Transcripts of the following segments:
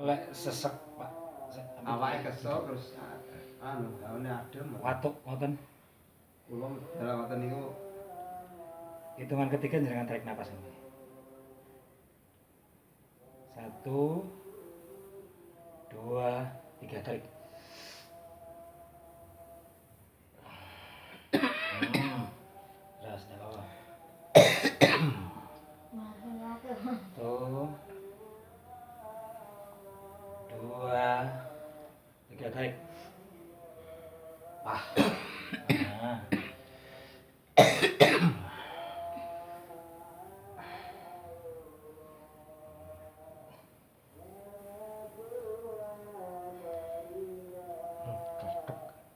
Lek sesek, Pak. Awake kesel terus gawane adem. Watuk ngoten. Kula dalam ngoten niku Hitungan ketiga jenengan tarik napas ini. 1 2 3 tarik. Ras dah bawah. Tuh. 2 3 tarik. Nah.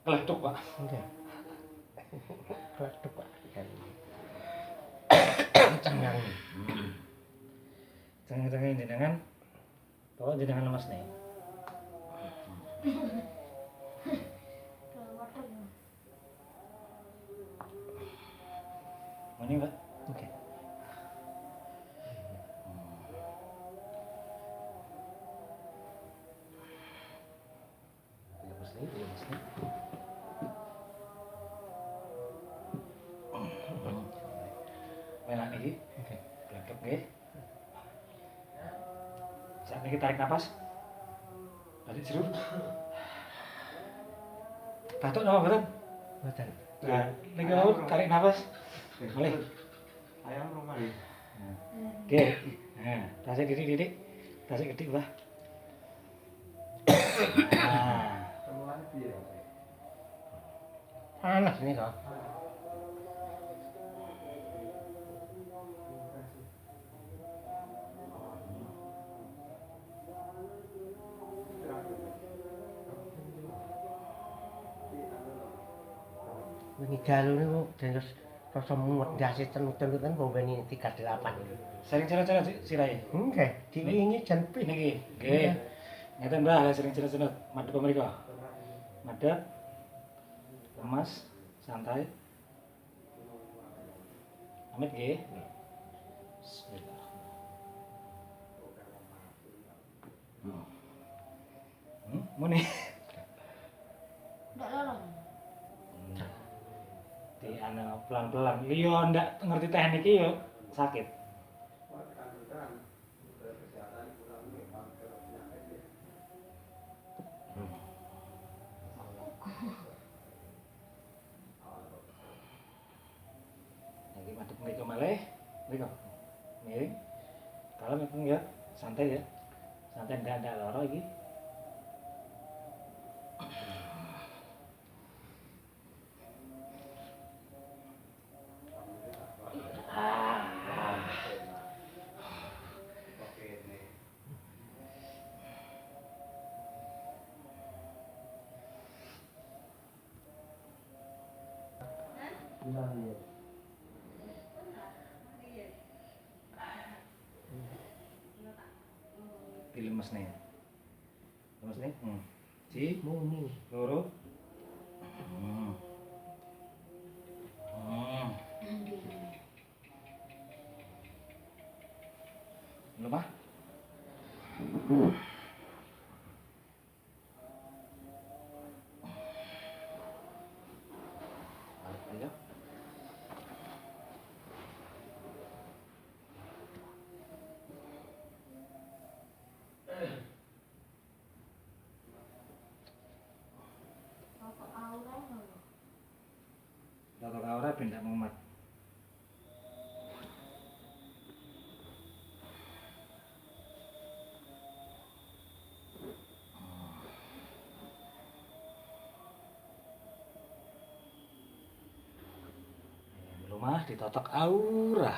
Keletuk, Pak. Nggih. Keletuk, Pak. Cengang. Cengang jenengan. Bawa jenengan lemas nih. Ini, Pak. Oke. Lemas nih. Menak iki. Oke. Keletuk nggih. Saat ini tarik napas. Tarik jeruk. Batuk napa mboten? Mboten. Nah, niki mau tarik napas. Boleh. ayam rumah nih. Oke. Nah, tasik didik. Tasik gede, Mbah. Nah, Temuan piye? Panas nih kok. Wingi dalu niku terus rasa mumet ndase tenut-tenut kan bombeni 38 iki. sering cenut-cenut sirahe. Nggih, diwingi jan pi. Niki, nggih. Ngeten Mbah, sering cenut-cenut. Madhep mriko. Madhep. Lemas, santai. Amit nggih. Bismillah. Muni. Ndak lorong. Di ana pelan-pelan. Liyo ndak ngerti teknik iki yo sakit. Lagi madhep mriko malih. Mriko. Miring. Kalem ya, santai ya. Santai ndak lara iki. Dilemes nih. Lemes nih. Si Muni. loro. Lemah. Ayo. Tato aura pindah mumet. Rumah ditotok aura.